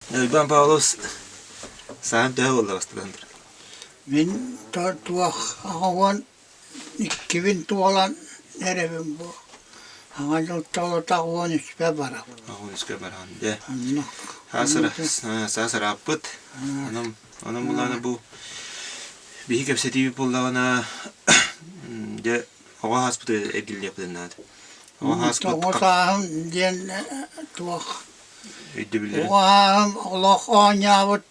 Ben Pavlos sen de oldu aslında. Min tuoh awan 2000 tuolan nerevin bu. Hangal tuolla tahuon ispä bara. Ahun iske barhan de. Anno. Sasara apıt. Anam bulana bu bir kapseti bullana de hava haspıtı edil yapılanlar. Hava haspıtı. Tuoh saahan dien tuoh. Ödübüleri. Tuoham Allah oynayavut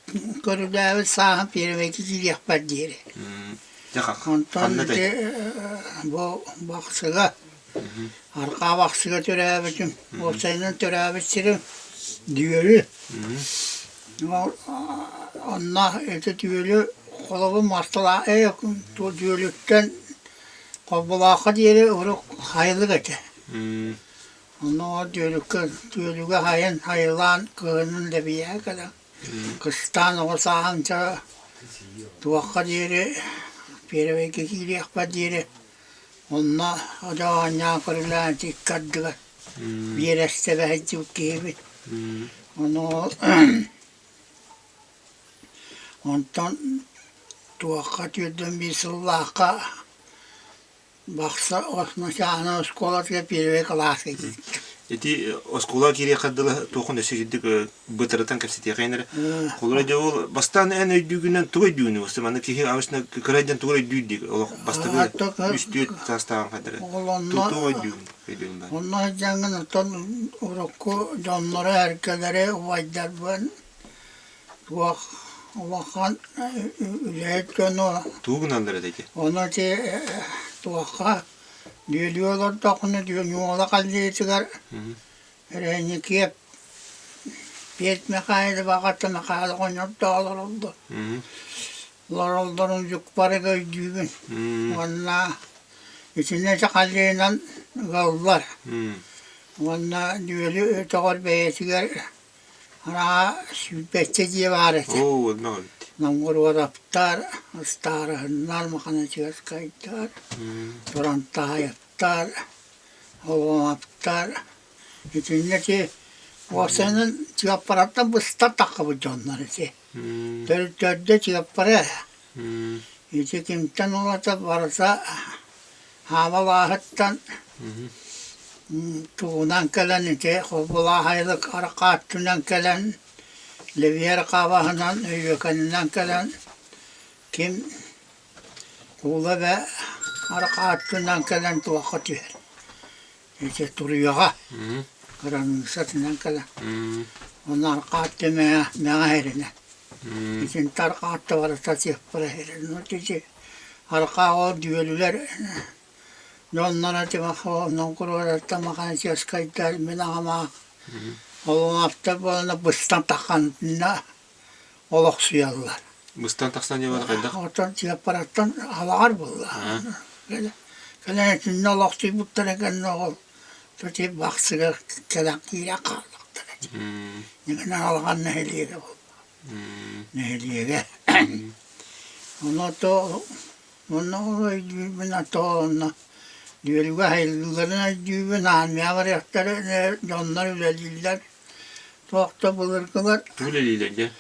körülävit saahan pirveki kirjahpar dieri. Jakak. Ondan de bu baksıga. Arka baksıga töräbitim. O senin töräbitçirim diyorü. Onna ete diyorü kolalı martala tu diyorlükten kabulaka diyeri oruk hayırlı gete. Onna o diyorlüke hayırlan kığının da bir yer kadar. Kıstan o sahanca tuakka diyeri pirveki kirjahpar diyeri. Onna acaba kırılan dikkatıga bir esteve gibi. Onu ondan tuakka tüydüm bir sıllaka baksa osna şahına skolatga pirve klasa gittik. Eti oskola kiriye kaddalı tokun da şekildik bıtıratan kapsiti kaynara. Kolay da ol bastan en ödüğünden tuğay düğünü olsa bana ki avşına kıraydan tuğay düğündük. O bastı üstü tastan kadar. Tuğay düğün. Onlar canın ton urukku canları herkelere vaydar ben. Tuak Allah'ın ücret konu. Tuğun anları dedi. Ona te tuakka diyorlar da konu diyor yola kaldı çıkar. Reni kiyip bir mekaydı bakattı mekaydı konyap dağlar oldu. Larolların yük parı gördüğün. Onunla içinde çakallığıyla kaldılar. Onunla diyorlu öteğol beyetiler. Ana sübbette diye var eti. Oo, ne oldu? Namur varaptar, astarahınlar makana çıkart kayıtlar. Durantah yaptar, oğlum aptar. İçinde ki o senin çıkaparattan bısta takı canları eti. Dörde çıkapara. İçi kimden olata varsa havalahıttan tuğunan kelen eti, hobulahaylık arakaattunan kelen, leviyer kavahından, üyükeninden kelen, kim kuğula ve arakaattunan kelen tuğaka tüyer. İçi turuyağa, kıranın satından kelen. Onun arakaattu mea herine. İçin tarakaattu varsa çıkpara herine. İçi arka o düğülüler, yonlara timak o nonkuruvarata makana çıkaskaytar minağama. Oğlum aptar bolana bıstan takanına olak suyallar. Bıstan taksan diye var kaydak. Otan çıkaparattan alar bullar. Kelen içinde olak suyu buttara kendine ol. Tuti baksıga kelen kire kaldıktır. Yine algan neheliyege oldu. Neheliyege. Onu düğümüne toğuna. Düğülüge hayırlılarına düğümün almaya var yaktarı. Onlar üleliler. Toğda bulurgular. Tüleliyle gel.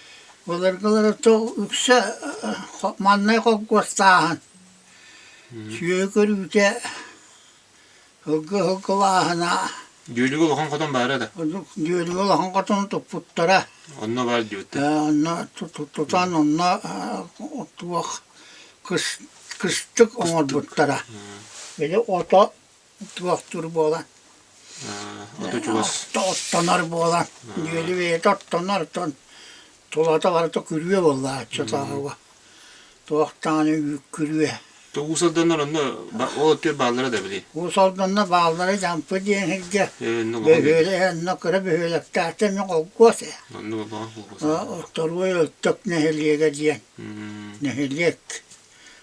Bulurgular toğ yükse mannay kokkostahan. Şüyükür yüce hıkkılahına. Düğülüge olan kadın bari da. Düğülüge olan kadın toputlara. Onunla var diyordu. Onunla tutan onunla tuğak kıstık onlar buttara. Böyle ota tuvaktır bu olan. Oto çuvas. Ottanlar bu olan. Düğülü ve ottanlar. Tolata var da kürüye vallahi çatağı. Tuvaktağını yük kürüye. Usaldanlar onu o tür bağlara da bile. Usaldanlar bağları jampı diyen hırca. Böyle yanına kıra böyle tahtem yok olguası. Onu baba. Otaruya öttük neheliyege diyen. Neheliyek.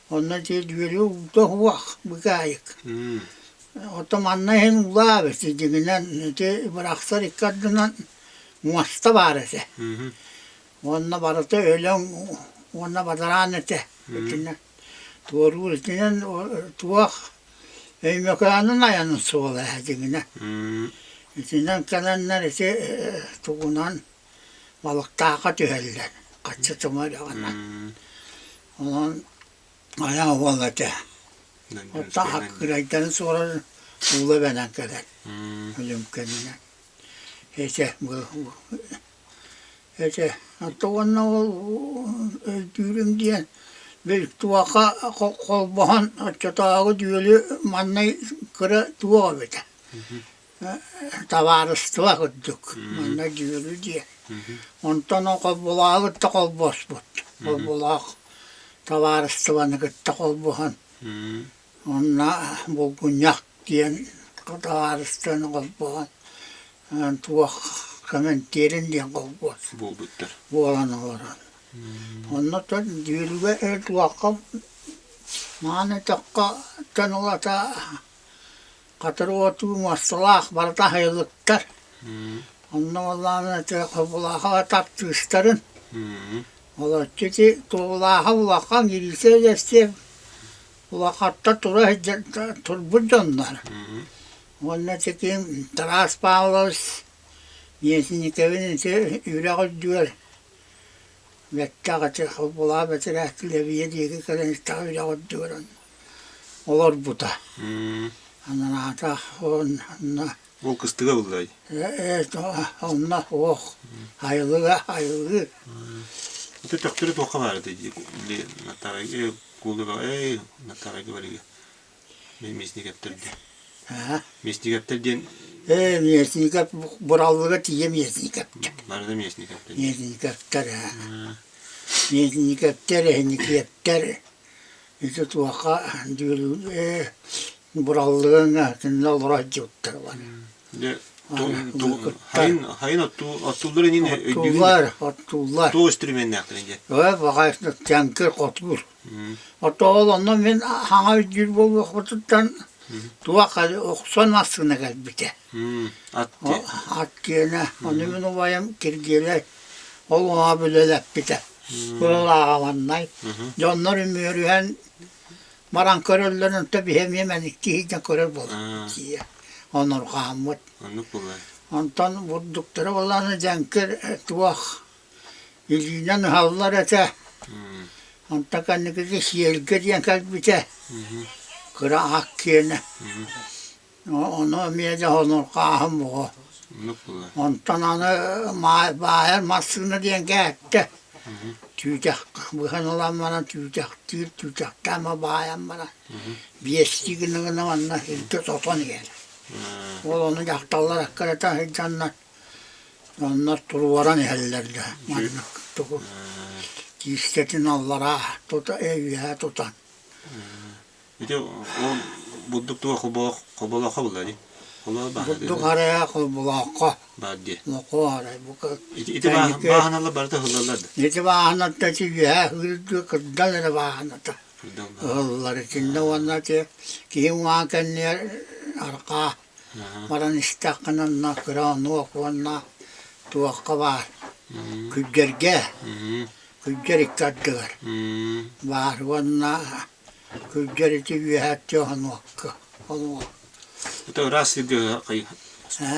Onlar diye düğülü da huvak bıgayık. Otomanla hem ulağı versi diğinden bıraksar ikkadından muasta barese. Onunla barata öyle onunla badaran ete. Doğru içinden tuğak mekanın ayağının soğula diğinden. İçinden kalanlar ise tuğunan balıktağa tüheller. Kaçı tımarağına. Onun ayağı valladı. Hatta hakkıraydan sonra uğla benen kadar. Ölüm kendine. Hece, hatta onun öldürüm diyen bir tuvaka kolbahan çatağı düğülü mannay kıra tuvağı bete. Tavarız tuvağı kıddık. Mannay düğülü diye. Ondan o kolbulağı gıtta kolbos bot. Kolbulağı tavarız tuvağını gıtta kolbahan. Onna bu günyak diyen tavarız tuvağını kolbahan. Tuvağı kamen terin diyen kolbos. Bol bütler. Bu olanı oran. Ondan sonra düğülüge tuvağı mani takka tanılata katır otu mastalak barda hayırlıklar. Ondan Allah'ın ete kabulağa tattışların. Ola çeki tuğlağa ulaqan girişe deste ulaqatta turbur canlar. Ondan çekim taras bağlarız. Yesini kevinin ise yüreği düğür. Vettağıtı kabulağa betirahti leviye diye kadar istağı yüreği düğür. Olur bu da. Ondan ata ondan. O kıstıga bullay. Evet, ondan hayırlı. Bu taktırı toka vardı. Natarayı kulu var. Natarayı var ya. Mesni kaptırdı. Mesni kaptırdı. Mesni kap burallığa tiye mesni kaptır. Var da mesni kaptırdı. Mesni kaptır. Mesni kaptır, henüz kaptır. İşte tuvağa diyor burallığına kendine olarak yuttur var. Hayın atulları yine atullar. Doğu üstürümen ne yaptırınca? Evet, bakayım tanker kotur. Hatta olandan ben hana bir bol vakıttan tuvağa kadar oksan aslına geldi bir de. At diyene, onu ben olayım kirgiyle, oğluma böyle bir de. Buralar avannay. Canlar ümürüyen maran körüllerin tabi hem yemedik diye körül bulur. Onlar kahamut. Ondan vurdukları olanı cankır tuvağa. İlginen hallar ete. Ondan kannikisi şiyelgir yankal bite. Kıra hakkiyene. Onu miyece onlar kaham bu. Ondan onu bağır masını diyen geldi. Tüycek, bugün olan bana tüycek değil, tüycekte ama bayan bana. Bir eski günün anla, ilk sotan gelir. Onu yaktallar hakikaten heyecanlar. Onlar turvaran yerlerde. İstetin Allah'a, evye tutan. Bir de o bulduk tuva kubala kabulları. Bulduk araya kubulaka. Baddi. Loko araya bu. İti bahanalı barda hıllalardı. İti bahanatta çiğye, hırdı kırdaları bahanatta. Hıllar içinde onlar kim vakenler arka. Maran istakının kıranı okuanna tuakka var. Kücgerge. Kücger ikkadılar. Var vanna kücger içi yühette onu vakka. Bu da rastlı diyor.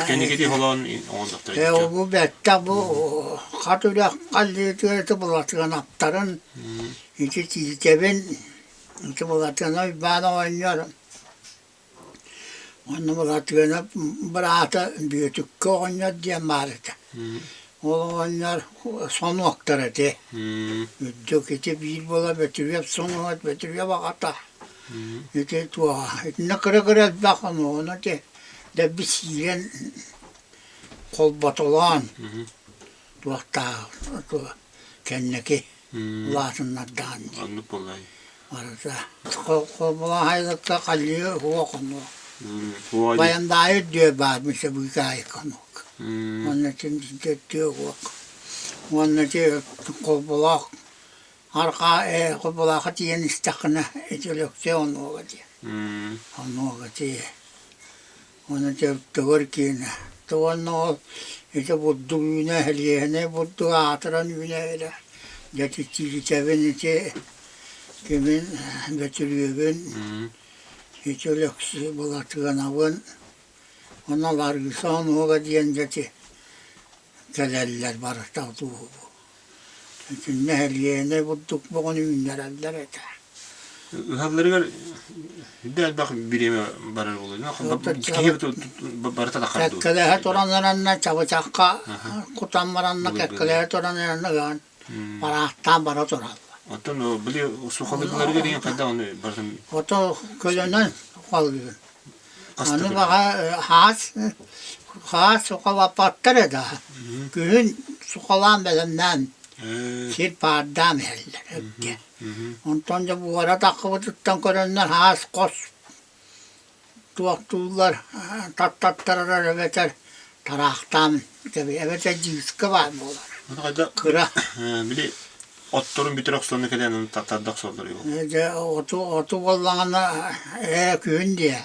Kendi gidi olan ondaktır. O bu bette bu katılak kalliyeti bulatığın aptarın içi çizgevin içi bulatığına bana oynuyorum. Onu bulatığına bırata büyütükke oynuyor diye marita. O oynuyor son vaktarı de. Üddük içi bir bola betiriyor sonu vat betiriyor vakata. İçi tuğa. Ne kırı kırı bakın onu de. De bir siren kol batolan tuakta kendiki ulaşınlardan. Anlık olayı. Varsa kol bulan haylıkta kalıyor huva konu. Bayan daha diyor bağırmışsa bu hikaye konu. Onun için diyor huva. Onun için kol bulak arka kol bulak diyen istakına etülükse onu huva diye. Onu huva diye. Onu tevtüver kine. Tuvanna işte buddu yüne heliyene, buddu atıran yüne hele. Geçici çevin içe kimin betürüyün. Hiç öleksi bulatığın avın. Onalar güsan oğa diyen geçi. Geleller barışta bu. Çünkü nehriyene bulduk bugün ünlereller ete. Halları hüddet bak birime barar oluyor. Kihi barata da kaldı. Kekkelehet oranlarına çabucakka kutanmaranla kekkelehet oranlarına gan. Barahtan barat oranlar. Ondan o bili sokalıkları geliyor kadar onu barsın. Oto kölönen kalıyor. Anı baka has sokala patlar eda. Gün sokalan belimden sirpardam eller. Ondan da bu arada kıvıtıktan görenler has kos. Tuğaktuğlar tattattırar evet taraktan gibi evet ciskı var mı olar. Kıra. Bili ottorun bir taraf sonuna kadar onu tattadak soruyor. Otu bollağına gün diye.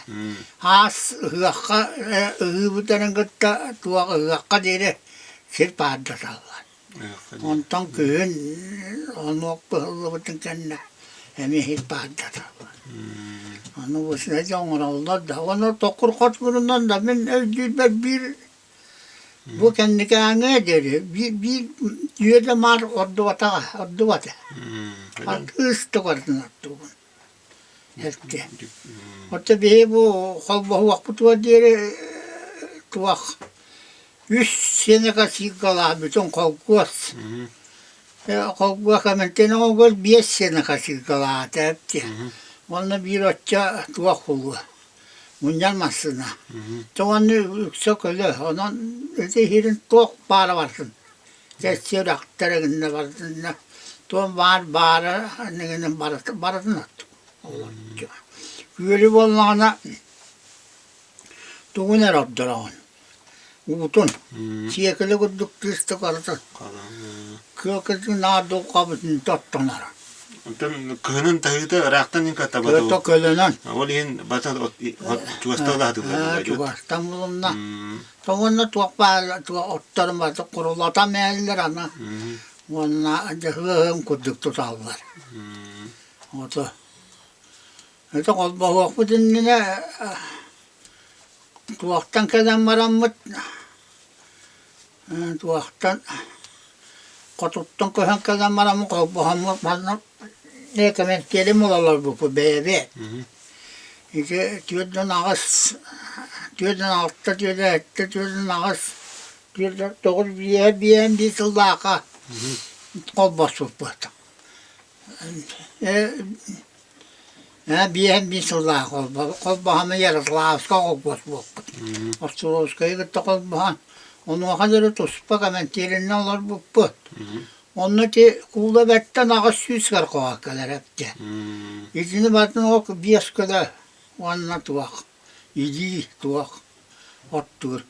Has hıqqa hıbıtanın gıtta tuğak hıqqa deri sirparda sallar. Ondan gün onu okpahılı bütün kendine emi sirparda sallar. Onu başına canlılar da onu tokur koçburundan da ben bir bu kendi kendine deri bir yerde mar ordu vata. Üstü vardı attı bu. Herkte. Orta bir bu kalbahı vakit var deri tuak. 100 sene kasih kalah bütün kalkwas. Kalkwas hemen o gol 5 sene kasih kalah tepti. Onunla bir açça tuak oldu. Bundan masına. Çoğunluğu yüksek öyle. Onun ötehirin çok para varsın. Geçiyor aktarında varsın. Tuğun var annenin barasını attı. Güveli bollağına tuğun erabdırağın. Utun. Çiyekeli kuduk tüstü karıtın. Kökesi nardo kabısını tattılar. Ondan kıhının tahıda raktan in kata batu. Kötü kölenen. Olihin batan çuvasta da hatırlar. Çuvastan bulunma. Çoğunluğu tuğak ottarım varsa kurulatan meğerler ana. Onunla hığım kuduk tutarlar. Otu. Öte kolba vakfı dinline tuğaktan keden varamıt. Tuğaktan kotuttan köhen keden varamıt. Kolba hamı ne kemen kelim olarlar bu bebe. İşte tüyden ağız, tüyden altta, tüyden ette, tüyden ağız, tüyden doğru bir sıldaka. Kolba sohbet. Bir sıldaka kolba. Kolba hamı yaratılağızka kolba sohbet. Astroloskayı gitti kolba. Onu kadar tospa kemen telinden olur bu. Onu ki kula betten ağız süs kar koğakkalar hepte. İzini batın o bir kadar. Onunla tuğak. İyi tuğak. Ottur.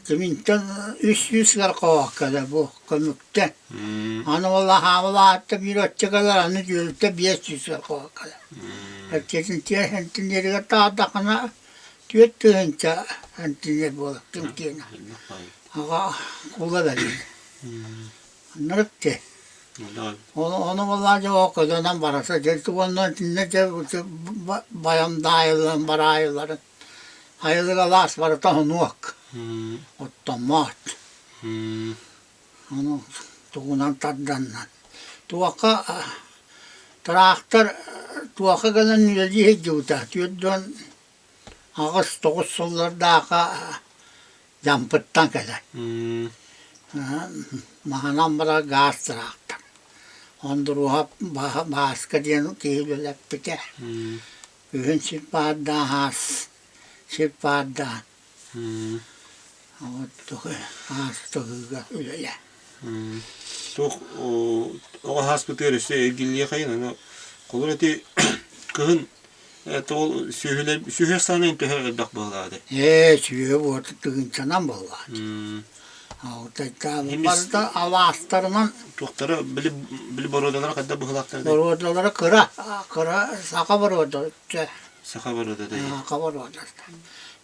Kiminten 300 kar koğakkalar bu kömükten. Anı valla havla hatta bir ötçe kadar anı gölükte 500 kar koğakkalar. Herkesin diye hentinleri dağdakına tüyet tüyünce hentinler bulup tümkine. Ağa kula verir. Anladık ki. Onu vallahi o kadardan barasa. Çünkü ondan ne bayam dağıyların, barayların. Hayırlı galas var da onu ak. Otomat. Onu tuğunan taddandan. Tuğaka traktör tuğaka gelen nüleci heccuta. Tüydün ağız 9 sollardaki yampıttan gelen. Mahanam bara gaz traktör. Onduruha başka diyen kihili lepte. Gün sirpaddan has. Sirpaddan. Has tohuga öyle. O haspıtır işte ilgili kayın. Kolorati kıhın tol sühür sana intihar dak bağladı. Sühür bu tığın çanan bağladı. Barda avastarının doktora bili borodalar kadar bıhılaklar. Borodalara kıra saka boroda. Saka boroda değil. Saka boroda.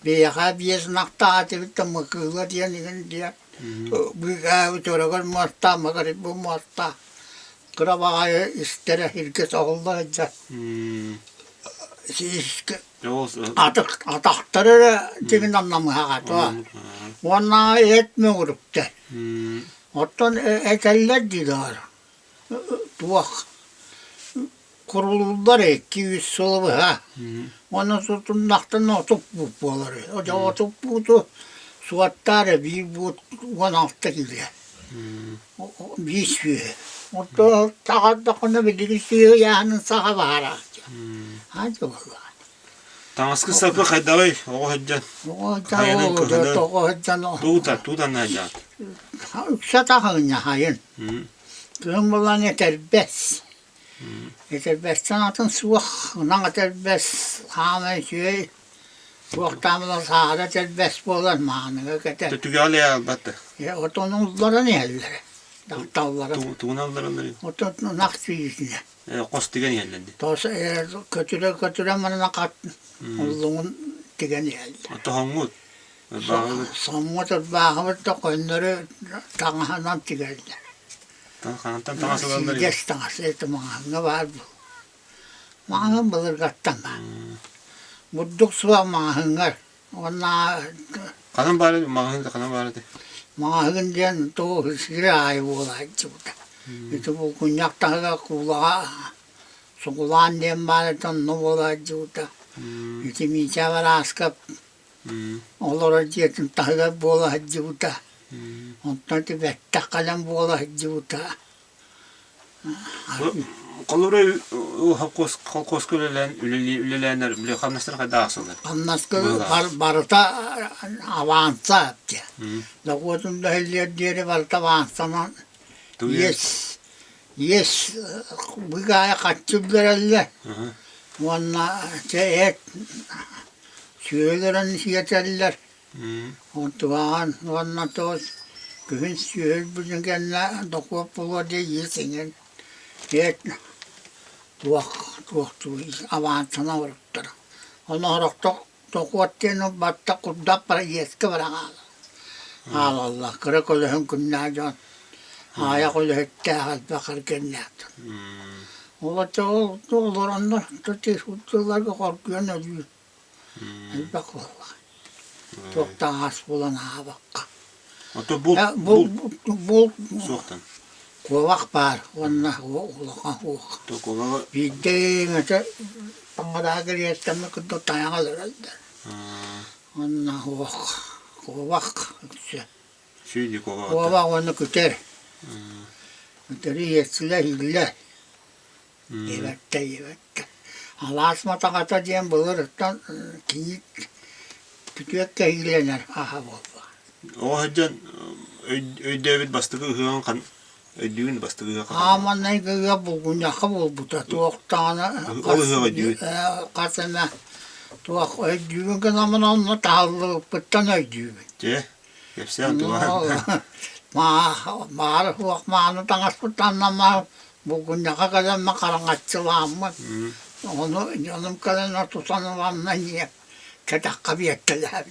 Bir yaka bir sınakta atıbıtta mıkıla diyen diye. Bir kahve çorakar masta magarip bu masta. Kıra bakaya istere herkes ağılda edecek. Ataqtары деген anlamıha katı. Ona etme grupta. Ottan eteller diyor. Tuak kurulurlar 200 solu ha. Ondan sonra naktan otup bu olur. O da otup bu suatları bir bu 16 gidiyor. Bir sürü. O da takadakını bilirsiyor yani sağa bahara. Hadi vallahi. Tamaskı sapı kaydavay. O haccan. Hayının kıhını. Tuğdan haccan. Üksata hınya hayın. Kıhın bulan yeter bes. Yeter bes sanatın suak. Nan yeter bes. Hamen şey. Suaktamıdan sağda yeter bes bolan mağını. Tütügâle ya albattı. Otonun uzları ne yerleri? Dağtalları. Tuğunallar onları. Otonun nakçı yüzüne. Kos digen yerlendi. Tos kötüre manına kat. Uzun digen yerleri. Ata hangud. Samutır bağımız da koyunları tağınan digerler. Kanattan taması olanları. Geç tağısı eti mağını var bu. Mağın bulur kattan ben. Budduk suğa mağınlar. Ona Kanın bari, mağın da kanın bari de. mağın diyen doğu sire ayı olaydı bu da. İşte bu kunyaktağı kulağa, sokulağın diyen bari tonlu olaydı bu da. İşte miçe var askap. Olur diyetin tağı olaydı bu da. Ondan da vette kalem olaydı bu da. Kolları halkos üleleyenler bile kanlaştır kadar asılır. Anlaskı barıta avansa yaptı. Lakotun da helliyat diyeri barıta avansaman. Yes. Bu gaya kaççıblar elle. Onunla et. Süyelerin yeterliler. Onunla toz. Güvün süyel bizim kendine dokup bulur diye yesinin. Et. Tuak avansana vuruttara. Onu horokta dokuvattiğini batta kudda para yeski var ağala. Allah, kırık olahın künnâcan. Ayak olahette halbakar kennâtan. Ola olur onlar, tuti hutlular korkuyor ne diyor. Halbak vallahi. Çok da az bulan ağa bakka. Ata bul. Soğuktan. Kovak var, onunla ulakan kovak. Tokova. Bildiğin öte pangadağır yettemle kudda tayan alır elde. Onunla kovak. Şuydu kova. Kovak onu küter. Küteri yetsiler hiller. Yevette. Alasma takata diyen buluruttan kiyik kütüyekke hillenir. Aha bol. O haccan öydevit bastığı hıyan kan. Öydüğün bastığı hıyan kan. Aman ne güya bulgun yaka bul buta. Tuğuktağına kaseme. Tuğuk öydüğün ki zaman onunla tahıllı bıttan öydüğün. Hepsi antuğun. Mağarı huak mağanı tangas bıttanlama bulgun yaka kadar karangatçılağımı. Onu canım kadar tutanılamla niye? Kedakka bir ettiler.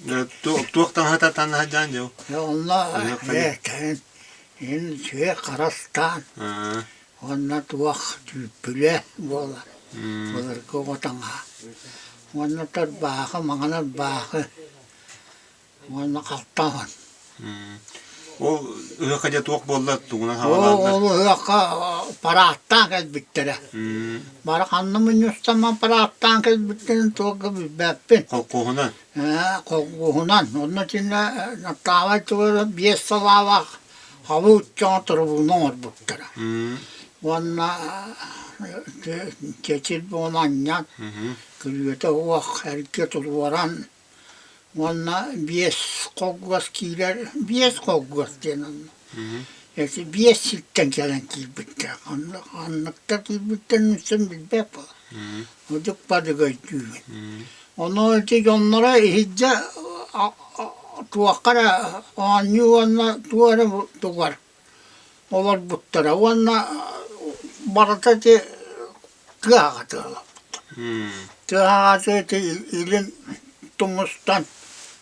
Tuğuktan hatatan haccan diyor. Onlar en şey karastan. Onlar tuğuk tüpüle bolar. Bolar kovatan ha. Onlar tarbahı, mağanar bahı. Onlar kaltan. O ıhakaca tuğuk bollar tuğunan havalarlar. O ıhaka para attan kez bittere. Bari kanımın yüzden para attan kez bitterin tuğuk bir beppin. Kohunan. Kohunan. Onun için tava tuğuk bir salava hava uçağın tribunun var bittere. Onlar geçir bonan yan. Kırıyete huak hareket oluvaran. Onlar bies koggas kiler, bies koggas denen. Yani bies sitten gelen kilbitte. Anlıkta kilbitten üstün bilbep. Ocuk padıga düğün. Onu öteki onlara hicce tuakara anyu ona tuara tuar. Olar buttara. Ona barata te kıağatı. Kıağatı te ilin tumustan.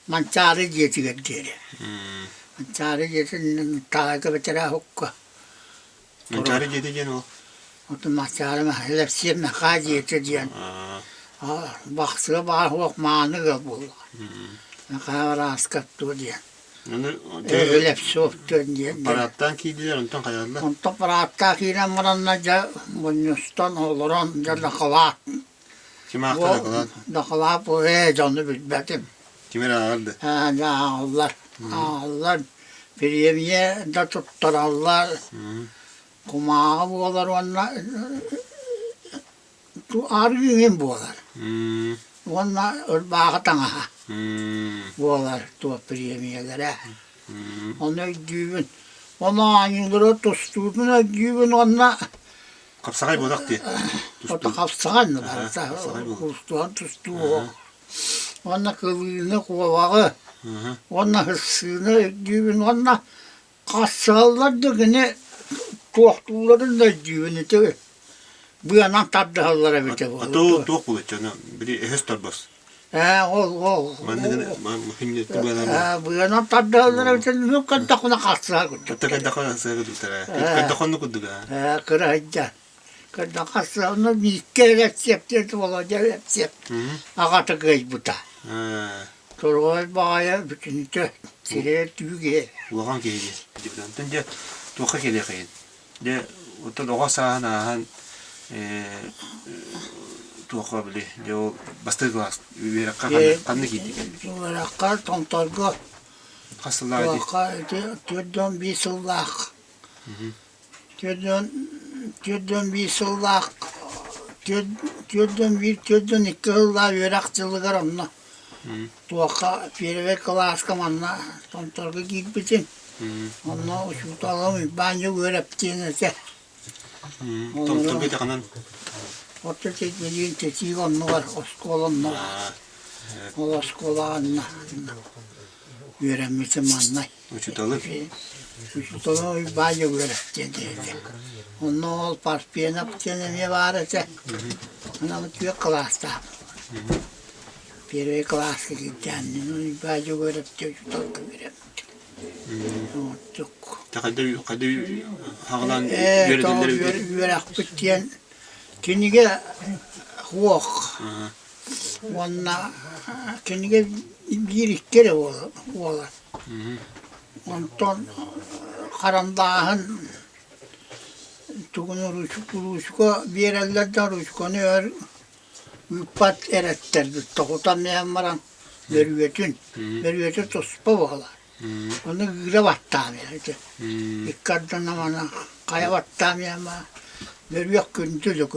Mancari jeti gede. Mancari jeti taga betera hukka. Mancari jeti jen o. Otu mancari ma hepsi ma kaji jeti jen. Baksıga bağ okmağını gıl buldu. Ne kadar askattu diye. Onu Öyle bir soğuktu diye. parattan kiydiler ondan kayadılar. On topratta kiren varanlaca bunustan oluran da kalat. Kim aktar kalan? Da kalat bu canı bilmedim. Kimin ağırdı? Ha da Allah. Allah bir yemeğe de tutturarlar. Kumağı boğalar onunla. Tu argın boğalar. Onunla ölbağa ha. Boğalar tu bir yemeğelere. Onu düğün. Onu aynıları tustuğuna düğün onunla. Kapsakay bodak diye. O da kapsağın mı var? Tustuğu. Onunla kılığını kovağı. Onunla hırsını düğün onunla. Kassallar da yine tohtuların da düğünü de. Bu yanan tatlı hallara bir de bu. Ato tok bulur canım. Biri ehs torbas. Ol. Mühimiyeti bu adam. Bu yanan tatlı hallara bir de yok kadar kuna kassağı. Hatta kadar sayı tutara. Kadar konu kudu ga. Kırayca. Kadar kassağı onu bir kere septi olacak hepsi. Ağatı kıyı bu da. Torvay bağaya bütün de sireye tüge. Ulan ki hediye. Tönce toka geliyor kayın. De otur oğa sahana han toka bile. De o bastır glas. Bir kanı gitti. Verakka tontorgu. Hasılar di. Toka tüdön bir sılak. Tüdön bir sılak. Tüdön iki hılla verakçılık aramla. Toka bir klas kamanla tontorgu gitbitin. Onunla uçurtalım. Bence öğrettiğinizde. Tom bir kanan. Orta çekmediğin tetiği onunla var. Oskolanla var. Oskolanla. Öğrenmişim anlay. Uçutalı. Uçurtalım. Bence öğrettiğinizde. Onunla ol parpiyene pıçeneme var ise. Onunla tüye klasta. Bir klasta gideceğini. Bence öğrettiğinizde. Çok. Kadı hağlan yöredenleri yörek bitiyen kinige huok. Onna kinige bir ikkere olur. Ondan karandağın tuğunu ruşuka bir ellerden ruşukanı ör üpat erettirdi. Tokutan varan veriyetin tospa bağlar. Onu güle battam ya. İkkadan amana kaya battam ya ama veriyor gündü.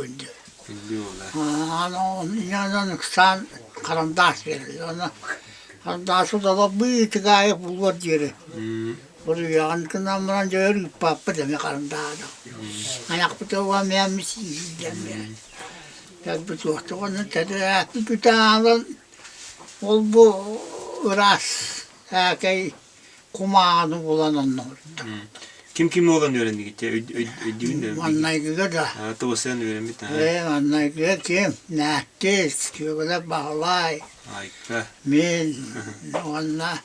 Onu inanın kısan karandaş verir. Onu karandaşı da bir tıkayı bulur diyor. Buraya yankın amana diyor üppapı demek karandaşı. Ayak bir tuğla meğenmiş yiyeceğim ya. Ya bir tuğla onu tadı bir kütahından ol bu ıras. Kay kumağını kullananlar. Kim olan öğrendi gitti? Ödüğün de. Mannaygıga da. Ha, tabi sen öğrenmiş. Mannaygıga kim? Nahtes, köyde bağlay. Ayka. Min, onna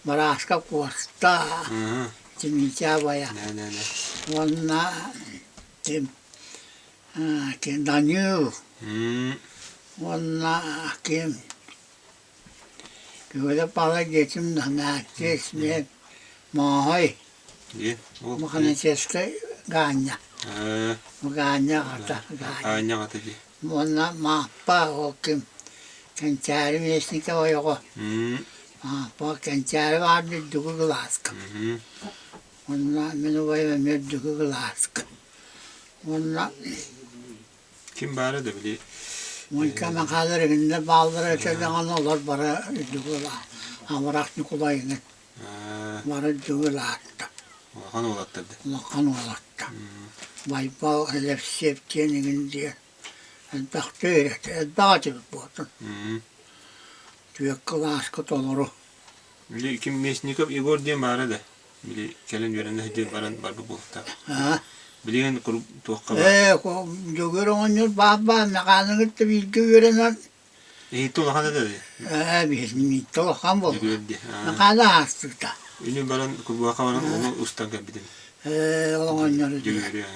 Maraska Kosta. Cimica Ne. Onna kim Daniel. Onna kim? Köyde bağlay geçim de nahtes mi? Mahay. Makanya ceska ganya. Ganya kata. Ganya kata di. Mona mapa okim. Kencari mesnika o yoko. Mapa kencari vardı dugu glaska. Mona menu vay me dugu glaska. Mona kim bari de bile. Monka makaları günde balları çedan olur bara dugu la. Amarak Nikolay'ın. Bara dugu latta. Han olattırdı. Kan olattı. Bayba hedef septiyenin diye. Elbette öğretti. Elbette bir boğdun. Tüyek kılaskı doluru. Bile kim mesnikop Igor diye bari de. Bile kelen yörende hediye baran var bu bulutta. Bileğin kurup tohka var. Jogör onur baba mekanı gitti bilgi görenen. İyi to lahana dedi. Bizim to kan bol. Gördü. Mekanı hastı da. Ünlü baran kurup kavan onu ustan kabidin. Onları Görüyor.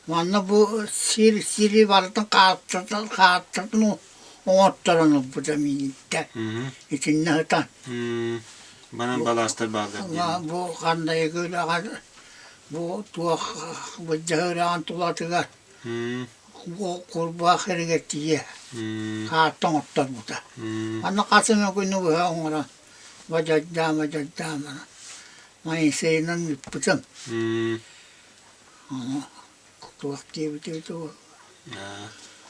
Manna bu siri vardı kattırdın oğutlarını bu da minnitte. İçinde hıtan. Bana balastar bağlı. Ama bu kandayı böyle bu tuğ bu cahıran tulatıgar. Bu kurbağa hareket diye. Kağıttan otlar bu da. Anna kasımı günü bu ha onlara. Vacadama. Mayın seyinen yıpıtım. Ama tuğ diye bir tuğ.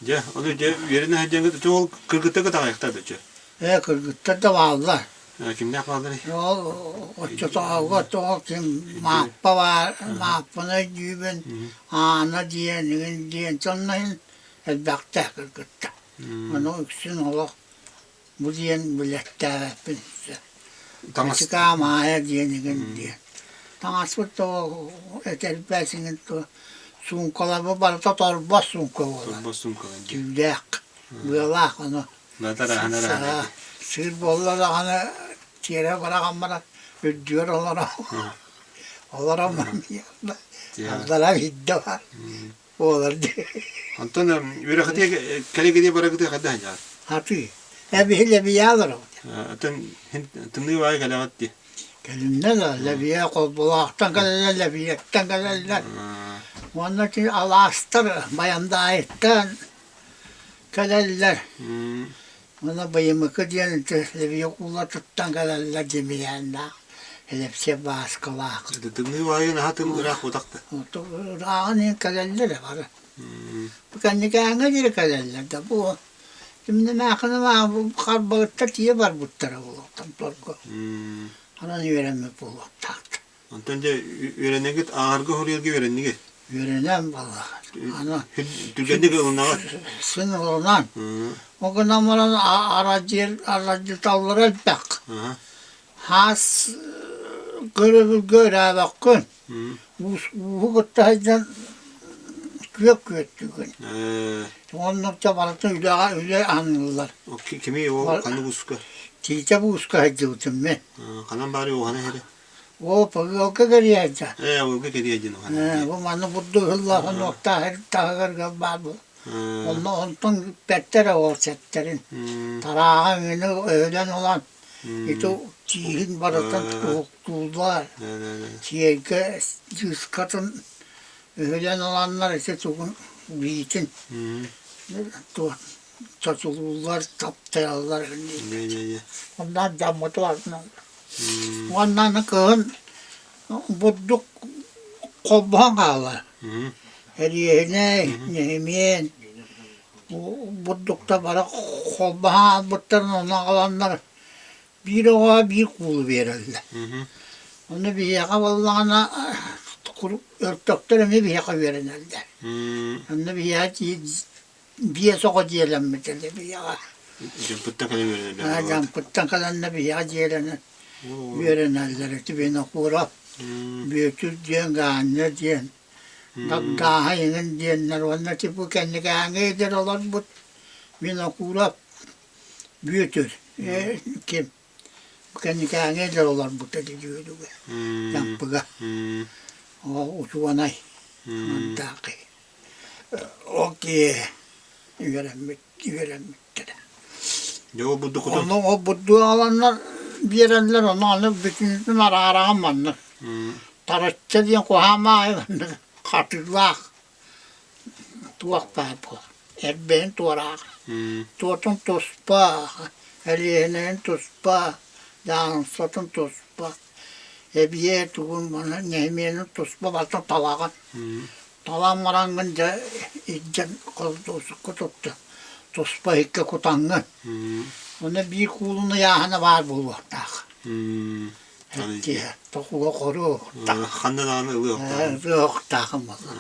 Ya, onu yerine hediyen çoğul kırgıtta kadar ayaktadır. Kırgıt'ta da varlar. Kim ne yaparlar? O kim mahpa var, mahpana düğün, ana diyen sonlayın elbette Kırgıt'ta. Onun için olur. Bu diyen bilette hepinize. Çıkar mağaya diyen. Tanışıp da o etelbesinin sunkaları var da torbas sunka olur. Torbas sunka. Tüylek. Böyle onu. Nada Sığır bolları hani tiyere bırakanlara ödüyor onlara. Onlara mamiyatlar. Onlara hidde var. Olur diye. Anton, yürü hatiye kale gidiyor bara gidiyor kadar ya. Hati. Lebi yağdır o. Anton, tımlı var kale attı. Kelimde de lebiye bulaktan kaleler, lebiyekten kaleler. Onun için alastır bayanda ayetten kaleler. Ona bayımıkı diyen lebiye kula tuttan kaleler demeyenler. Hepsi baskılak. Tımlı var ya hatım ırak odaktı. Rağının kaleleri var. Bu kendi kendine bir kaleler de bu. Şimdi mekini var, bu karbalıkta diye var bu tarafı. Tam torku. Ananı öğrenmek bu taktı. Antonca öğrenen git ağırgı horiyelgi öğrendi git. Öğrenem vallahi. Ana. Türkende kılına var. Sınır olan. O gün amaran aracı tavları elbek. Has göre bakın. Bu kıttaydan gök gün. Onlar çabalıkta öyle anılırlar. O kimi o kanı uska? Çiğce bu uska hediyotum ben. Kanan bari o hani hele. O pagyoka gariyacak. O gediye o hani. Bu manı buddu hıllahı nokta her tağır gababı. Ondan bettere o setterin. Tarağın önü öğlen olan. İto çiğin baratan tuğdular. Çiğge 100 katın öğlen olanlar ise çoğun büyütün. Çocuklar taptayalar. Ondan camıtı var. Ondan kığın budduk koban kalır. Her yerine yemeyen buddukta bara koban butların ona kalanlar bir oğa bir kulu verirler. Onu bir yaka vallağına örtöktörüne bir yaka verirler. Onu bir yaka bir soka diyelenmedir bir yaka. Campıttan kalan verirler. Campıttan kalanına bir yaka diyelenir. Verirler. Beni kurap. Büyütür diyen gâne diyen. Daha yenen diyenler onlar ki bu kendi gâne eder olan bu. Beni kurap. Büyütür. Kim? Bu kendi gâne eder olan bu dedi diyordu. Campıga. O uçuvanay. Ondaki. O ki. Öğrenmiştir. Yo buddu kutu. Onu o buddu alanlar verenler onu alıp bütün arağamanlar. Tarıkça diye kuhama hatırlak. Tuğak paypı. Erbeğin tuğrak. Tuğatın tospa. Eliyenen tospa. Dağın satın tospa. Ebiye tuğun bana nehmiyenin tospa batın talağın. Talağın marangınca idden kıldığı kutuptu. Tospa hikke kutangın. Ona bir kulunu yahana var bu vaktak. Etti, tokuğa koru. Handan ağını ılıyor. Yok takım oldu.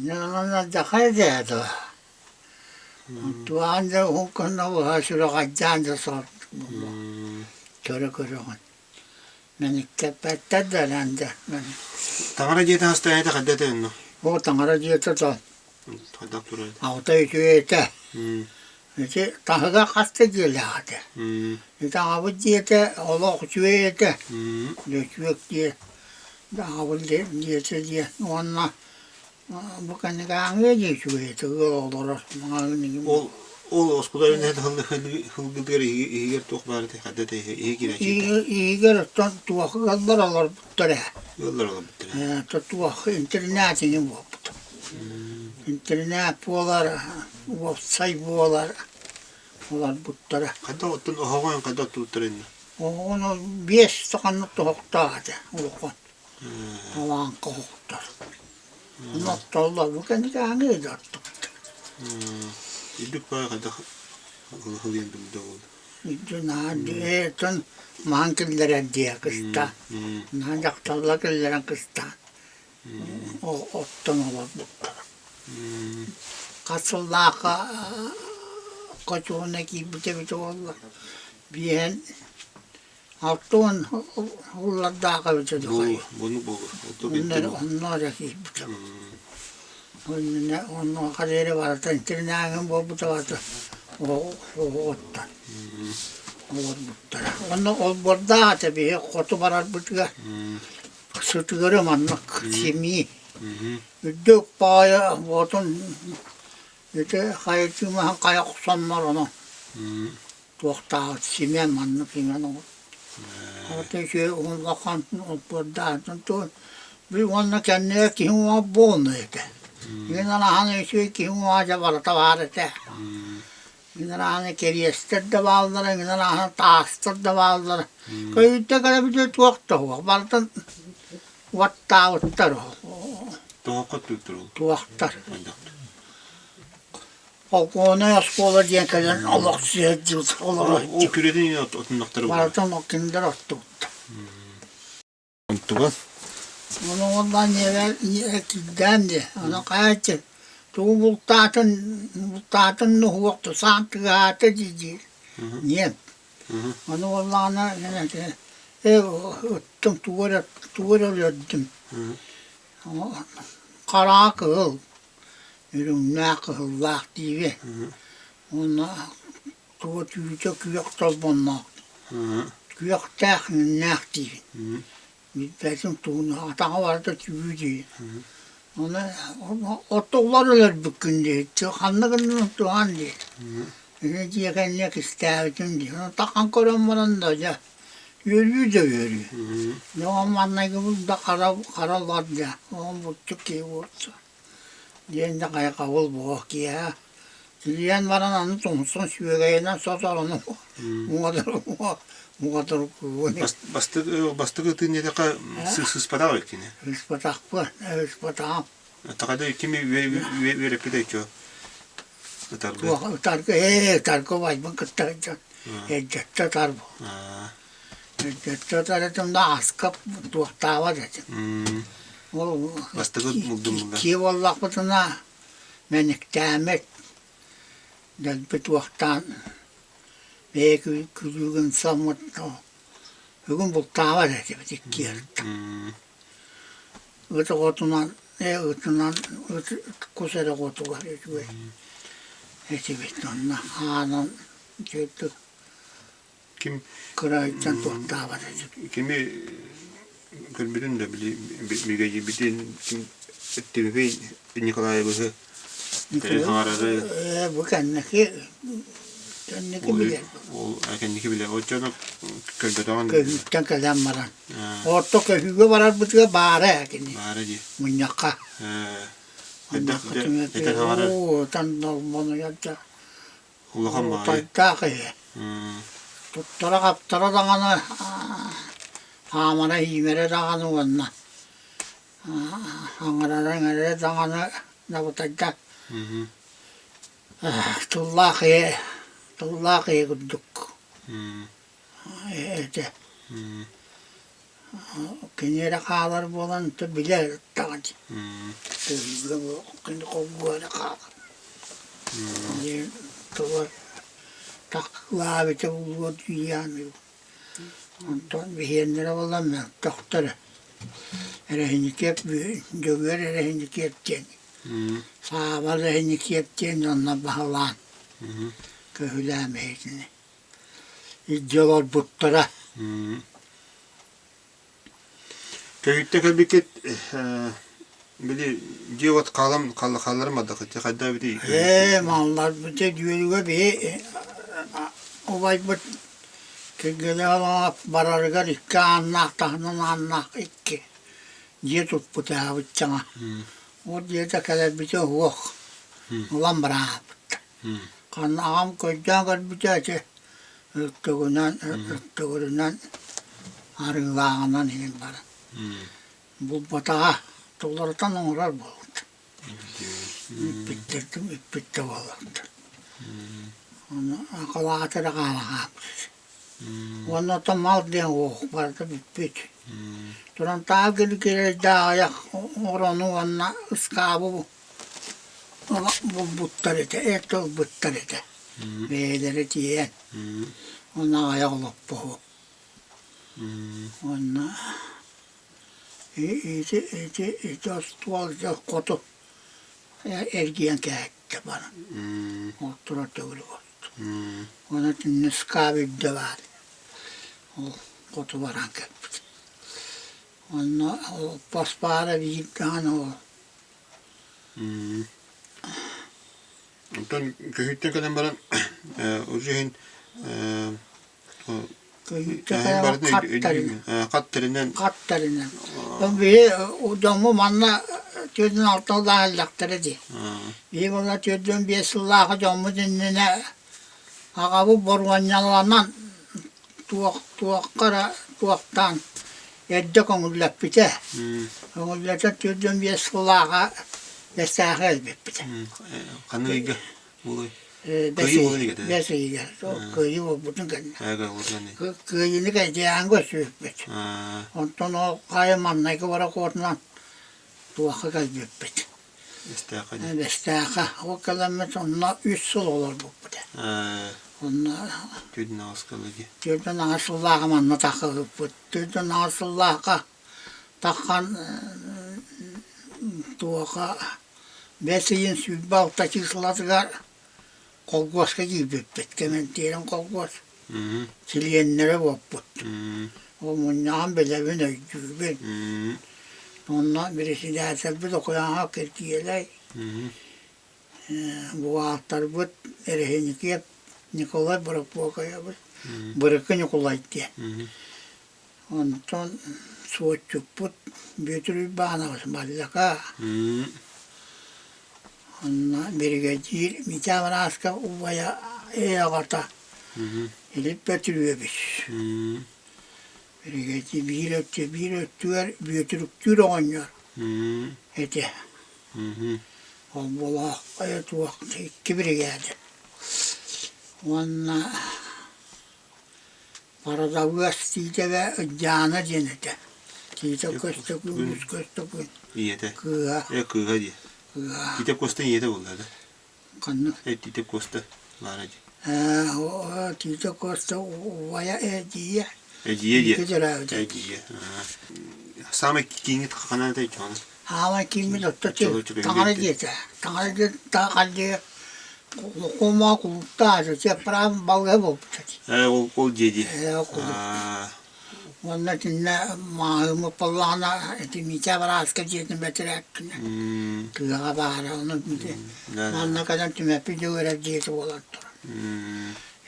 Ona da kaydıydı. Tuğanca hukkunda bu haşura kaçanca sordu. Köre on. Beni kepette delende. Tangara jeta hastaya da kaddete enno. O tangara jeta da. Hadak duraydı. Avta ütüyete. İşte tahıga hasta geldi. Davul diyete, Allah küveyete. Küvek diye. Davul diyete diye. Onunla bu kanı kanı diye küveyete. Olur. ol oskula ne hılgıdır iger tok bardı hadda te iger İyiger tuakı kaldıralar buttara. yollar oldu bitti. Tuakı internetin bu. İnternet bular, website bular. Bular buttara. Kadda otun o havan kadda tutturun. Onu 5 sakanlık tohtadı. Olukon. Havan kohtar. Noktalar bu kendi kanı da tuttu. İdük bayağı kadda hılgındım da oldu. Dün mankillere diye kısta. Nancaktarla killere kısta. O ottan olur buttara. Kasıllaka koçuğuna ki bite oldu. Bir altın hullar kavuştu. Bunu bu. Onlar da ki bite. Onun kaderi var. Tırnağın bu bite vardı. O ottan. Olur buttara. Onu burada tabii kotu barar bite. Sütügörüm anlık simi. Dök bağı otun. İşte kayıtçıma kayak sanlar onu. Tuoktaa simen mannu simen o. Ateşe onunla kantın burada tuntun. Bir onunla kendine kim var boğunu ete. Yine hani şey kim var acaba var ete. Yine hani keriyester de bağlılar, yine hani taastır da bağlılar. Kayıtta kadar bir de tuokta var. Baltan vatta ottar o. Tuokta tuttur. Tuoktar. Ona yaskola diye kadar Allah size diyor. O küreden yine otun noktaları var. Vartan o kinder attı. Unuttuğun. Onu ondan evvel gidendi. Ona kaçtı. Tu bultatın nuhuktu. Sanki gâte cici. Niye? Onu ondan öttüm. Tuvara öttüm. Kara kıl. Ürünler kıhıllak diye. Ona tuva tüyüce kıyok tolbonnak. Kıyok tekninnak diye. Bizim tuğunu atağı vardı tüyüce. Ona otoğlar ölür bükün diye. Hanlıkının tuğan diye. Ne diye kendine isterdim diye. Ona takan koran da ya. Yürüyü de yürüyü. Ne olmanla gibi de karalar diye. Onun buçuk iyi oldu. Diğerinde kaya kavul bu ya. Diyen varan anı tonsun süvegayından sosar onu. Bu kadar kuvveni. Bastık ötün ne de ka sıspada var ki ne? Ispatak bu, ispatak. Takada kimi verip de ki o. Targı var mı kıtayacak. Ecette tar bu. Ecette tarıtım da askap tuhtava dedim. Bastık buldum bunda. Ki vallahi butuna menik demet. Delbet vaktan belki küçüğün samut bugün buktava dedi bir yerden. Öte otunan ötünen kusere otu var diyor. Eti bitonna hanan kötü. Kim Kıraytan buktava dedi. Kimi Kırmızın da bilgi bitin kim ettiği Nikolaev'ı bu kendisi bile. O kendisi bile. O çocuk kırmızıdan. Kırmızıdan kalem varan. Orta köyüge varan bu tüge bağıra yakini. Bağıra diye. Munyaka. Neden havalar? Oo, tan dolmanı yapacak. Allah'ım bağırı. Tayta kıyı. Tuttara kaptara dağını. Hamara himere dağını onunla. Hangara dağını ne bu tayta. Tullâkı'ya gittik. Evet. Kenara kalır bolan da bile dağıcı. Kendi kovguğuna kalır. Tuvar takla bite bulgu dünyanı. Ondan bir yerlere olamıyor. Doktora. Erehini kep, döver erehini kepten. Sağlar erehini kepten onunla bağlan. Köhülemeydini. İddialar butlara. Köyütte kalbiket bili diyor kallarım adı kadar bir değil. Mallar bütün düğünüge bir olay bu kegele alıp bararıgar iki annak iki diye tut bu tabi o diye de kadar bir şey yok. Ulan bırak. Kan ağam koyacağın bir şey öttüğünden arıngağından inin bana. Bu batağa dolardan uğrar buldu. Bitti buldu. Onu akılatı da kalağamış. Onu da mal diyen oğuk vardı bitti. Duran daha geri daha ayak oranı onunla ıskabı bu. Bu buttar ete, et o buttar ete. Beyleri diyen. Ona ayak olup bu. Ona iti tuvalca kotu ergiyen kääkkä bana. Ottura tövri oldu. Ona tinne skabidde var. O kotu varan köptü. Ona o paspara viikkaan o. Ondan köhütten kadar bana o şeyin Katterinden. Ben bir odamı manla tüydün altına dağılacaktır diye. Bir ona tüydün bir sıllağı camı dinline ağabey borvanyalarından tuğaktan edde konulap bite. Konulapta tüydün bir sıllağı destağı elbet bite. Kanı ilgi oluyor. Besi geldi. O köyü o bütün kendine. Köyünü geçen göçüp. Ondan o kaymanla var kornan. Tuğakı gelbet. Destağı. O kalamet onunla 3 yıl olur bu bide. Onunla Tüydün ağızkalığı. tüydün ağızlığa manla takılıp bu. Tüydün ağızlığa takan tuğaka besiyin sübbaltaki sılatıgar kolgoska gibi bitkemen diyelim kolgos. Çiliyenlere vaput. O munnağın belevin öydüğü. Ondan birisi derse bir okuyan hak erkiyeler. Bu altlar bu erehenik yap. Nikolay bırak bu okuyabız. Bırakı Nikolay diye. Ondan soğuçuk bu büyütülü bağına olsun ballaka. Ondan bir gecir mitavan aska uvaya ağarta. Elip götürüyormuş. Bir gecir bir öttüler büyütülüktür oynuyor. Ete. Allah ayet vakti iki biri geldi. Onunla parada vastiyde ve cana cenete. Tita köstekün, yüz köstekün. İyiyete. Kığa. Kığa diye. Tita kosta iyiyete bunlar. Kanlı. Tita kosta. Laracı. O tita kosta vaya ediye. Ediye diye. Ediye. Ediye. Sağma kini kanal da içiyor. Ama kimi tuttu tanrı diyete. Tanrı diyete tanrı Kuma kulupta sepram balga boptu. O dedi. Ondan sonra mahımı pallana etimiçe var asker cihetin betirekkine. Kığa bağırı onu bildi. Ondan kadar tüme pide öğrev ciheti olandır.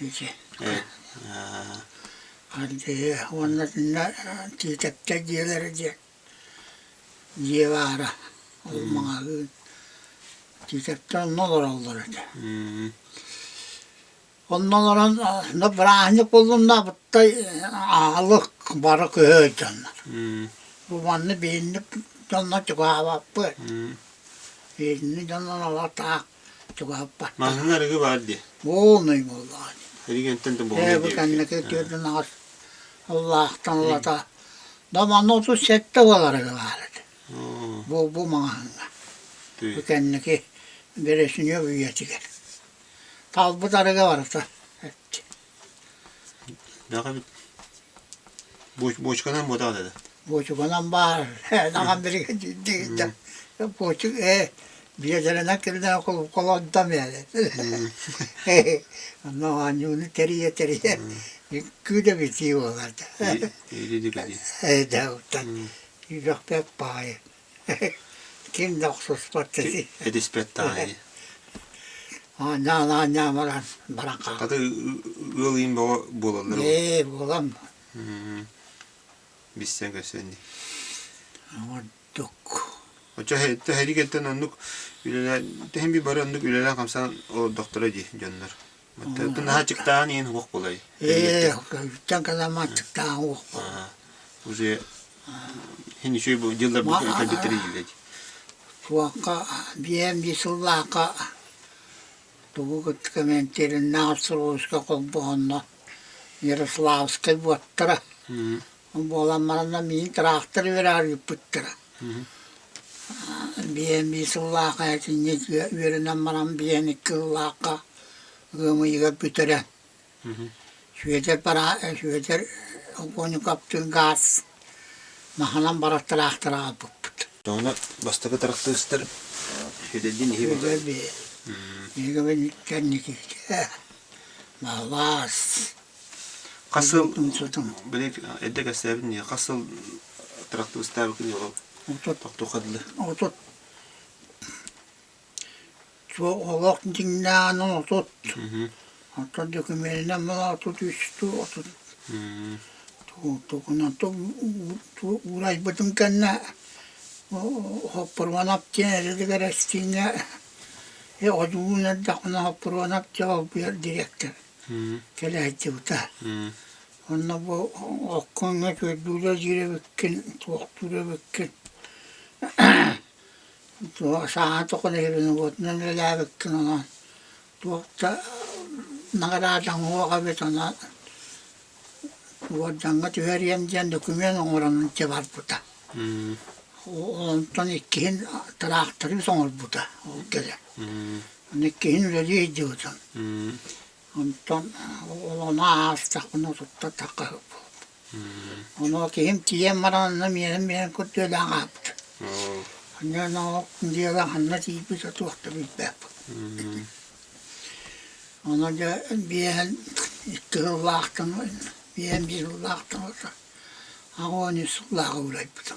İşte. Hadi ondan sonra titepte ciheleri cihet. Cihe bağırı. Olmağı. Titepten ne olur olur öyle. Ondan sonra ne bırakınca buldum da ağalık barı köy canlar. Bu bana beynini canlar çıkıyor bu. Beynini canlar Allah ta çıkıyor bu. Mahınlar gibi vardı. Bu neyim Allah'ım. Ergentten de bu ne Bu kendine kötüydün Allah'tan Allah'ta. Damanlı 37 olarak vardı. Bu mahınlar. Bu kendine birisini büyüyecek. Talbı darıga varsa. Daha bir boşkadan mı da dedi? Boçukadan bağır. Daha biri değil. Boçuk bir yerine kirden kolondan yani. Ama anyunu teriye. Küde bitiyorlardı. İyi dedik hadi. Davut'tan. Yok pek pahalı. Kim de husus partisi. Edispet tahi. Ne varan baraka. Katı ılayım bolalar. Bulam. Biz sen gösterdi. Ama dok. Oça heriketten anlık üleler hem bir barındık üleler kamsan o doktora di canlar. Hatta daha çıktan yeni hukuk olay. Yütten kadar çıktan hukuk. Uze hindi şey bu yıllar bu kalbetleri yiyecek. Tuaka bir sullaka. Tuğuk kementerin Nasrovska kompoğunna. Yaroslavska vuottara. Bolanmarana mihin traktörü verer yuputtıra. Bir sullaka etince verinen maran bir kıllaka. Gımıyıga bütören. Şüyeter okonu kaptığın gaz. Mahalan bara traktöre alıp. Sonra bastaka traktör ister. Hededin iyi bu. Öyle bir. Nege ben kendiki. Malas. Kasıl bilek edde gasabın ya kasıl traktör ister bakın yolu. Otot kadlı. Otot. Çok olak dinlen otot. Hatta dokümenine mi otot üstü otot. Tu uğraş batım kendine. Hoppervanap genelde garajtine. Ocuğuna da ona hoppervanap cevap bir direktör. Kelahçı uta. Ona bu okkona köydüğüyle jire bekkin, tuğdüğüyle bekkin. Saat okuna evini botuna neler bekkin ona. Tuğda nagaradan huğa betona. Tuğdanga tüveriyem diyen dokümen oranın cevap buta. Ondan ikkihin traktörü sonra buta. O gele. İkkihin öyle ediyordu. Ondan ona hasta bunu tutta takı. Onu kim tiye maranla benim kutudan yaptı. Ne o diye hanna tipi tuttı bir bep. Ona da bir kırlaktan bir laktan olsa. Ağını sulla uğrayıp.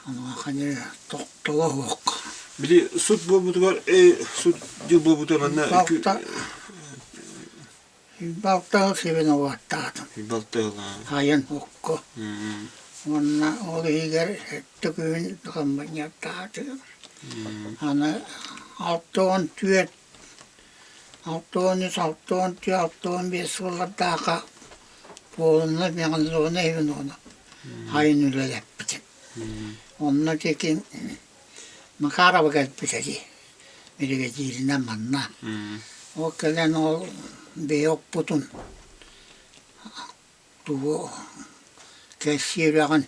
Ona hani doktora yok. Bili süt bu butular süt yıl bu butularına Balta seven o vattaatun. balta yola. Hayan hokko. Onna oli iger tökyyn kampanja taatu. Ana autoon työt. Autoon bir sulla taaka. Puolella meidän luona ei ole. Hain yle läppitin. Onna tekin makarava kelppisesi. Mirke jiilinä manna. Okkelen ol beopputun. Tuo kessiirän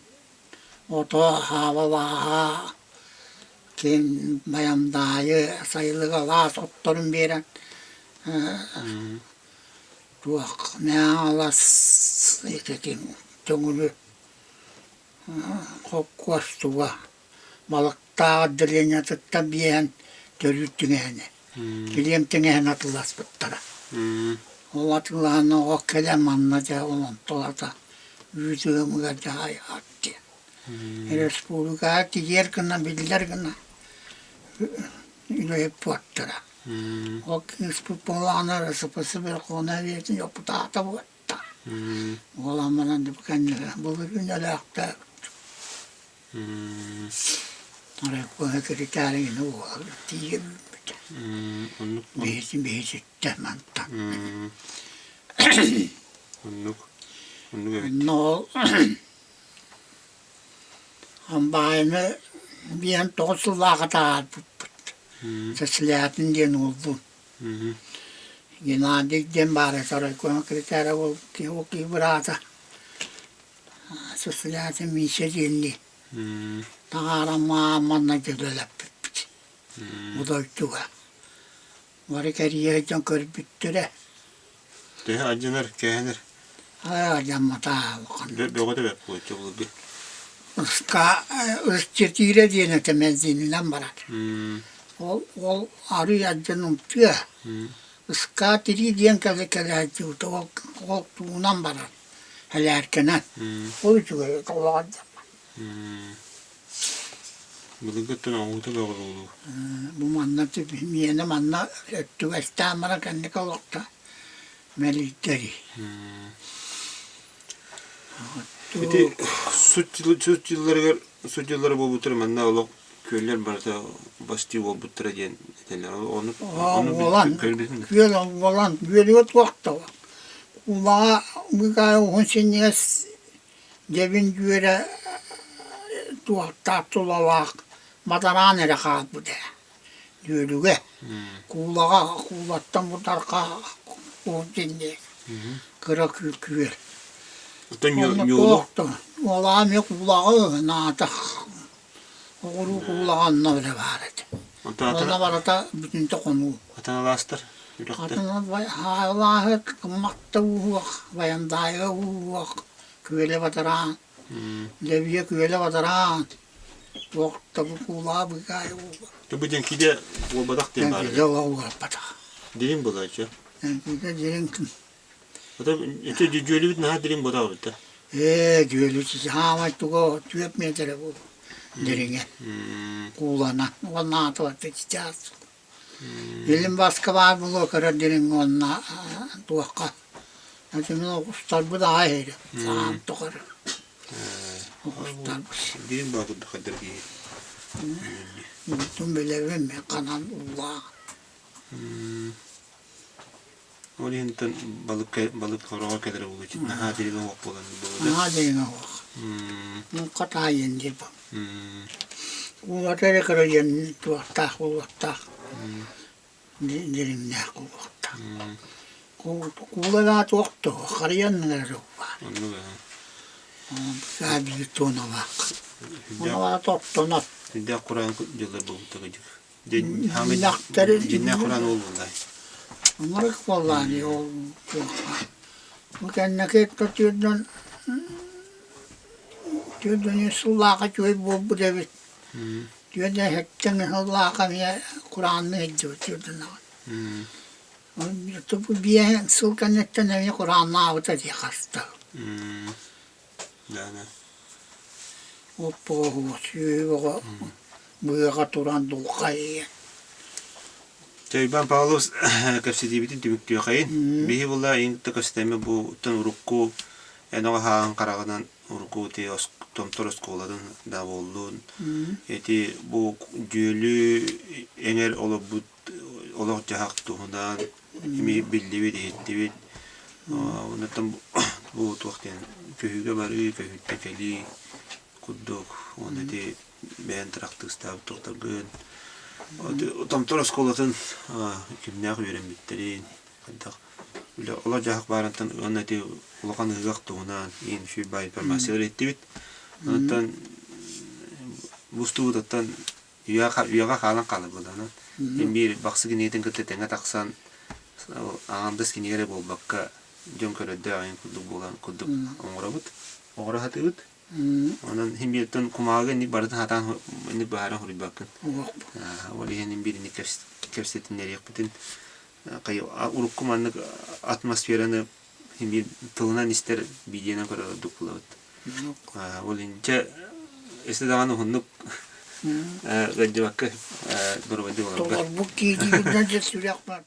oto haavavaa. Ken majamdaa ja sailga laas ottorun viedän. Tuo nää alas itekin tungulu hokkuastua. Malaktaa addelin ja tätä viehen töryyttyneen. Kiljemtyneen atlasputtara. Olatulahan on okkelemanna ja on tuolta yytyömuga ja ajatti. Edes puhukaa, että järkänä billerkänä yle puottara. Okkispupollaan arassa päässä verkkoon vietin joku tahta vuotta. Ollaan nyt kännyllä, mulla lähtee. Kun he kiri täälläkin nuolla, tiedä mitä. Viisi tämäntä. No, on vain vien tuossa vaakataan. Se lähtin den oldu. Yine dikten bari sonra kun kriter oldu brata. Se lähtin missä Taara manna kyllä. Udoittua. Var keriye can körbüttüre. De acınar kehenir. Ajamma taavukan. De o da bep bu çabuk bir. Üstçetire diyene temenzininden barat. Ol arıya canım tüye. Iska tiri diyen kale hacı ol tuğunan barat. Hele erkenen. O üçü kolağın. Bulungattan ağuta bağlı. Bu manna tipi miyene manna öttüvesten bana kendi kalokta melitleri. Ити süt yılları bu butur manna olak köller barda basti ol butur diyen etenler onu Olan köl olan görüyor vakta var. Ula mıga on senes devin göre tuhatta tulalak madaranere kal bu de. Dölüge. Kulattan bu tarka o dinle. Kıra köl. Utan yolu. Olam yok kulağı nata. Oğru kulağına öyle vardı. Ona varata bütün de konu. Atana lastır. Atana Allah'ı kımmakta uğuk. Bayandaya uğuk. Köyle vataran. Leviye köyle vataran. Vakta bu kulağı bir gayı uğuk. Bu denki de o badak den var. Güzel uğuk batak. Dilim bulacak. Bir de dirin Adam ete cücüğlü bit naha dilim badak bitti. Gölü çiçeği hamak tuğu tüyep metre bu. Dirine. Kulağına. Ona atı çiçeği. Elim baskı var bu kadar dirin ona tuğka. Şimdi o kuşlar bu da ayrı. Sağım tuğar. O kuşlar bu. Dilim bakıp da kadar ki. Tüm belirli kanan uğla. Oli hinten balık horoğa kadar olduğu için naha dilim ok bulan. Aha dirine bak. Bu kata yendi bu. Uğlatları kadar yendi tuğta uğlatta. Dirimle uğlatta. Kuğlalar tuğtu. Karayanlar var. Onu be. Sabi tona bak. Ona var tuğtuna. Şimdi Kur'an yıllar bu takıcık. Cinne Kur'an oldu vallahi. Onları vallahi o. Bu kendine tutuyordu. Diyordu sullağa köy bu devlet. Diyordu hepten Allah'a ya Kur'an'ı ediyor diyordu. Bu bir sulkanetten evine Kur'an'ı avda diye hasta. Yani. O boğuyor. Bu yağaturan dolkayı. Ben Pavlos kapsidi bitin tümük diyor kayın. Bihi vallahi in takasteme bu tan urukku yani o haan karagadan urukku te tomtoros koladın da bollun. Eti bu jölü ener olup bu olak jahak tuğundan imi bildiği de ettiği. Ondan bu tuğten köyüge barı köyütte keli kudduk. Onda de ben traktı stav tuğtagın. Tomtoros kolatın kimne koyuyorum bitlerin. Öyle olacak barantan onati ulakan hızak tuğunan in şu bay permasiyel etti bit. Ondan bustuğudattan yuyağa kalan kalı bulanın. Bir baksı ginetin kıtetene taksan ağandas kinegere bol bakka jon körede ayın kudduk bulan kudduk ongrabut. Ongra hatı bit. Ondan hem bir ton kumaga ni bardan hatan ni bahara huri bakın. Wali henin birini kefsetin nereye bitin. Kay urukkum anlık atmosferini hem bir tılınan ister bildiğine kadar dukulavat. Walince istedavanı hunduk gacı bakka durmadı olan. Bu ki diyordan cesur yapmak.